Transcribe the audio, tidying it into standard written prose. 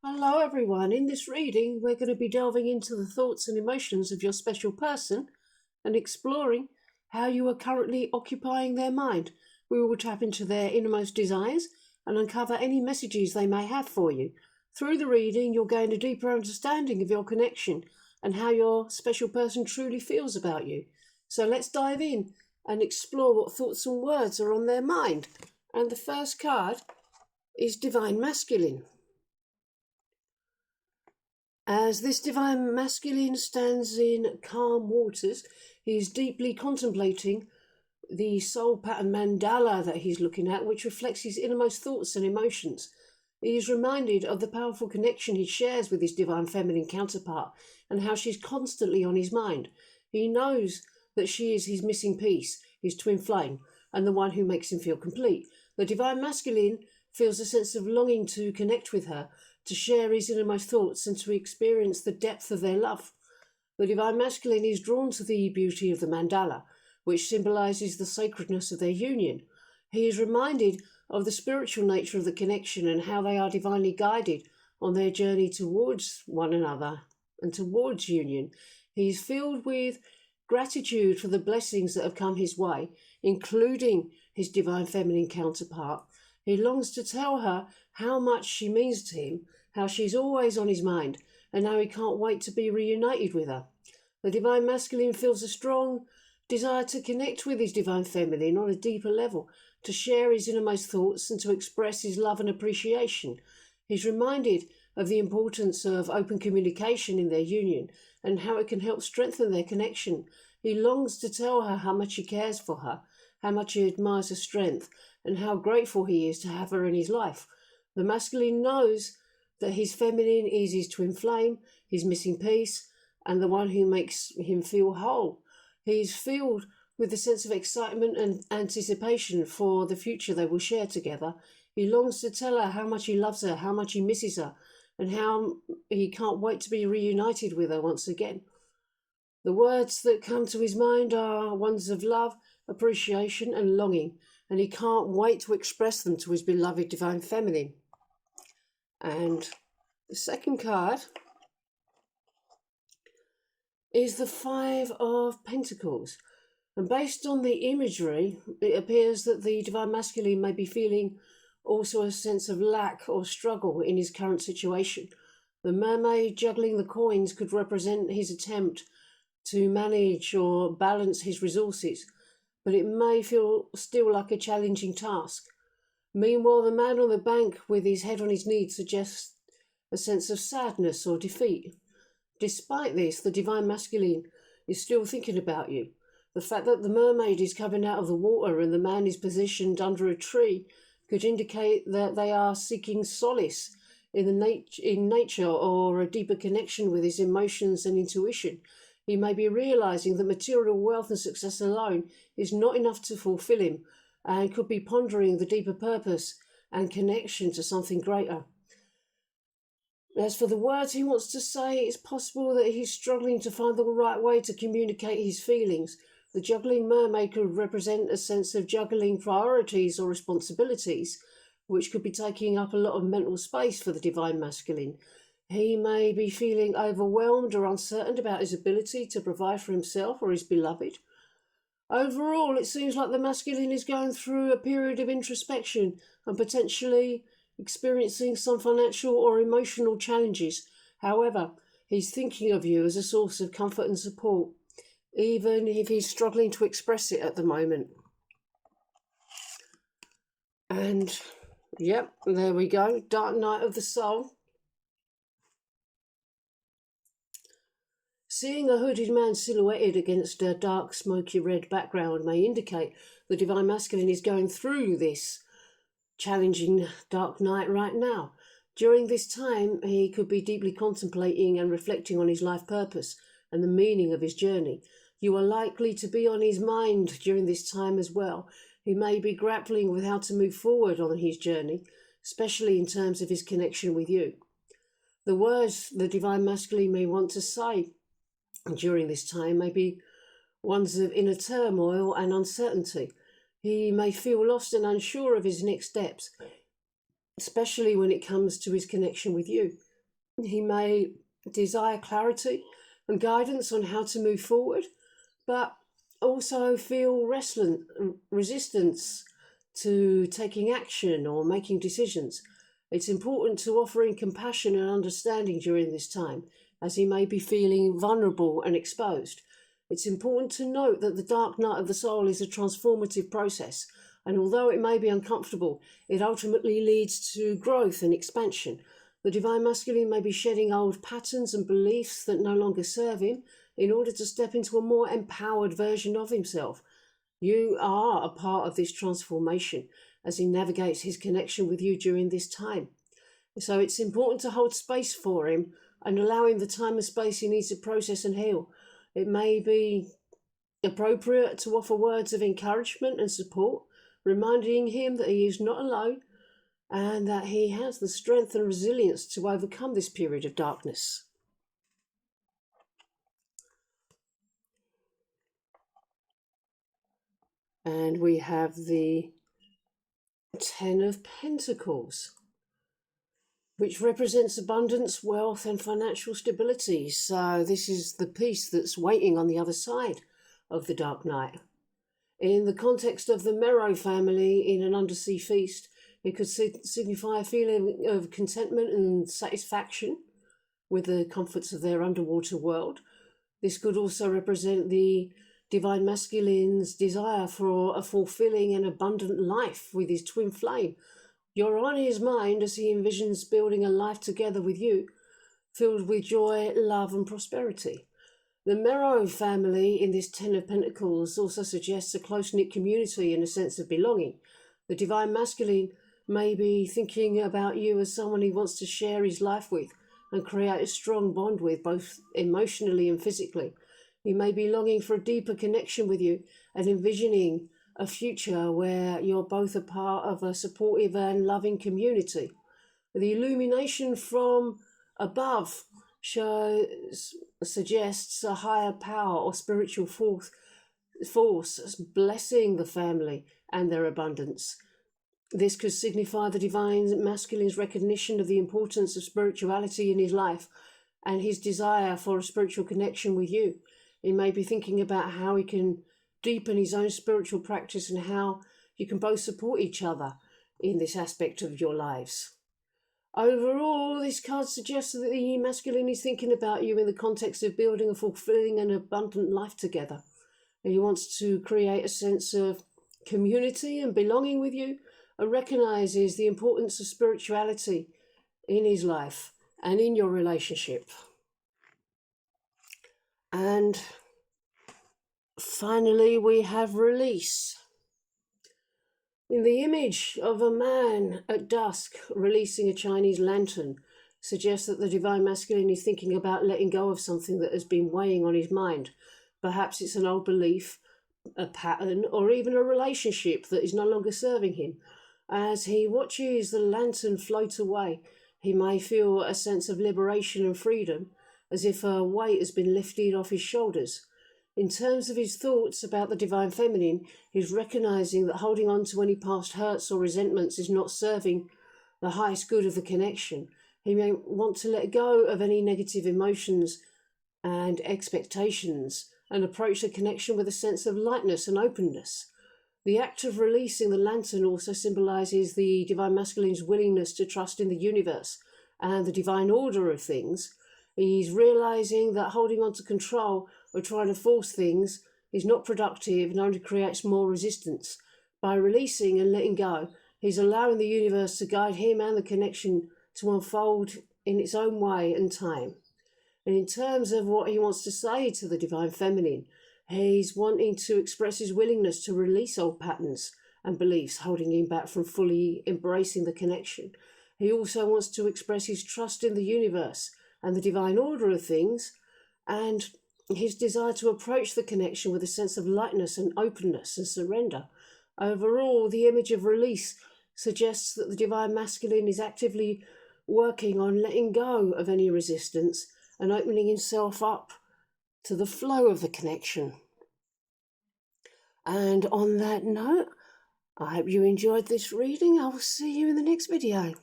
Hello everyone, in this reading we're going to be delving into the thoughts and emotions of your special person and exploring how you are currently occupying their mind. We will tap into their innermost desires and uncover any messages they may have for you. Through the reading you'll gain a deeper understanding of your connection and how your special person truly feels about you. So let's dive in and explore what thoughts and words are on their mind. And the first card is Divine Masculine. As this divine masculine stands in calm waters, he is deeply contemplating the soul pattern mandala that he's looking at, which reflects his innermost thoughts and emotions. He is reminded of the powerful connection he shares with his divine feminine counterpart and how she's constantly on his mind. He knows that she is his missing piece, his twin flame, and the one who makes him feel complete. The divine masculine feels a sense of longing to connect with her, to share his innermost thoughts and to experience the depth of their love. The divine masculine is drawn to the beauty of the mandala, which symbolises the sacredness of their union. He is reminded of the spiritual nature of the connection and how they are divinely guided on their journey towards one another and towards union. He is filled with gratitude for the blessings that have come his way, including his divine feminine counterpart. He longs to tell her how much she means to him, how she's always on his mind, and how he can't wait to be reunited with her. The divine masculine feels a strong desire to connect with his divine feminine on a deeper level, to share his innermost thoughts and to express his love and appreciation. He's reminded of the importance of open communication in their union and how it can help strengthen their connection. He longs to tell her how much he cares for her, how much he admires her strength, and how grateful he is to have her in his life. The masculine knows that his feminine is his twin flame, his missing piece, and the one who makes him feel whole. He is filled with a sense of excitement and anticipation for the future they will share together. He longs to tell her how much he loves her, how much he misses her, and how he can't wait to be reunited with her once again. The words that come to his mind are ones of love, appreciation, and longing, and he can't wait to express them to his beloved divine feminine. And the second card is the Five of Pentacles. And based on the imagery, it appears that the divine masculine may be feeling also a sense of lack or struggle in his current situation. The mermaid juggling the coins could represent his attempt to manage or balance his resources, but it may feel still like a challenging task. Meanwhile, the man on the bank with his head on his knees suggests a sense of sadness or defeat. Despite this, the divine masculine is still thinking about you. The fact that the mermaid is coming out of the water and the man is positioned under a tree could indicate that they are seeking solace in nature or a deeper connection with his emotions and intuition. He may be realizing that material wealth and success alone is not enough to fulfill him, and could be pondering the deeper purpose and connection to something greater. As for the words he wants to say, it's possible that he's struggling to find the right way to communicate his feelings. The juggling mermaid could represent a sense of juggling priorities or responsibilities, which could be taking up a lot of mental space for the divine masculine. He may be feeling overwhelmed or uncertain about his ability to provide for himself or his beloved. Overall, it seems like the masculine is going through a period of introspection and potentially experiencing some financial or emotional challenges. However, he's thinking of you as a source of comfort and support, even if he's struggling to express it at the moment. And, yep, there we go. Dark Night of the Soul. Seeing a hooded man silhouetted against a dark, smoky red background may indicate the divine masculine is going through this challenging dark night right now. During this time, he could be deeply contemplating and reflecting on his life purpose and the meaning of his journey. You are likely to be on his mind during this time as well. He may be grappling with how to move forward on his journey, especially in terms of his connection with you. The words the divine masculine may want to say during this time may be ones of inner turmoil and uncertainty. He may feel lost and unsure of his next steps, especially when it comes to his connection with you. He may desire clarity and guidance on how to move forward, but also feel resistance to taking action or making decisions. It's important to offer him compassion and understanding during this time, as he may be feeling vulnerable and exposed. It's important to note that the dark night of the soul is a transformative process, and although it may be uncomfortable, it ultimately leads to growth and expansion. The Divine Masculine may be shedding old patterns and beliefs that no longer serve him in order to step into a more empowered version of himself. You are a part of this transformation as he navigates his connection with you during this time. So it's important to hold space for him and allow him the time and space he needs to process and heal. It may be appropriate to offer words of encouragement and support, reminding him that he is not alone and that he has the strength and resilience to overcome this period of darkness. And we have the 10 of Pentacles, which represents abundance, wealth, and financial stability. So this is the peace that's waiting on the other side of the dark night. In the context of the Merrow family in an undersea feast, it could signify a feeling of contentment and satisfaction with the comforts of their underwater world. This could also represent the Divine Masculine's desire for a fulfilling and abundant life with his twin flame. You're on his mind as he envisions building a life together with you, filled with joy, love, and prosperity. The Merrow family in this 10 of Pentacles also suggests a close-knit community and a sense of belonging. The Divine Masculine may be thinking about you as someone he wants to share his life with and create a strong bond with, both emotionally and physically. He may be longing for a deeper connection with you and envisioning a future where you're both a part of a supportive and loving community. The illumination from above suggests a higher power or spiritual force blessing the family and their abundance. This could signify the Divine Masculine's recognition of the importance of spirituality in his life and his desire for a spiritual connection with you. He may be thinking about how he can deepen his own spiritual practice and how you can both support each other in this aspect of your lives. Overall, this card suggests that the masculine is thinking about you in the context of building a fulfilling and abundant life together. And he wants to create a sense of community and belonging with you, and recognizes the importance of spirituality in his life and in your relationship. And finally, we have release. In the image of a man at dusk releasing a Chinese lantern suggests that the Divine Masculine is thinking about letting go of something that has been weighing on his mind. Perhaps it's an old belief, a pattern, or even a relationship that is no longer serving him. As he watches the lantern float away, he may feel a sense of liberation and freedom, as if a weight has been lifted off his shoulders. In terms of his thoughts about the Divine Feminine, he's recognizing that holding on to any past hurts or resentments is not serving the highest good of the connection. He may want to let go of any negative emotions and expectations and approach the connection with a sense of lightness and openness. The act of releasing the lantern also symbolizes the Divine Masculine's willingness to trust in the universe and the divine order of things. He's realizing that holding on to control or trying to force things is not productive and only creates more resistance. By releasing and letting go, he's allowing the universe to guide him and the connection to unfold in its own way and time. And in terms of what he wants to say to the Divine Feminine, he's wanting to express his willingness to release old patterns and beliefs holding him back from fully embracing the connection. He also wants to express his trust in the universe and the divine order of things, and his desire to approach the connection with a sense of lightness and openness and surrender. Overall, the image of release suggests that the Divine Masculine is actively working on letting go of any resistance and opening himself up to the flow of the connection. And on that note, I hope you enjoyed this reading. I will see you in the next video.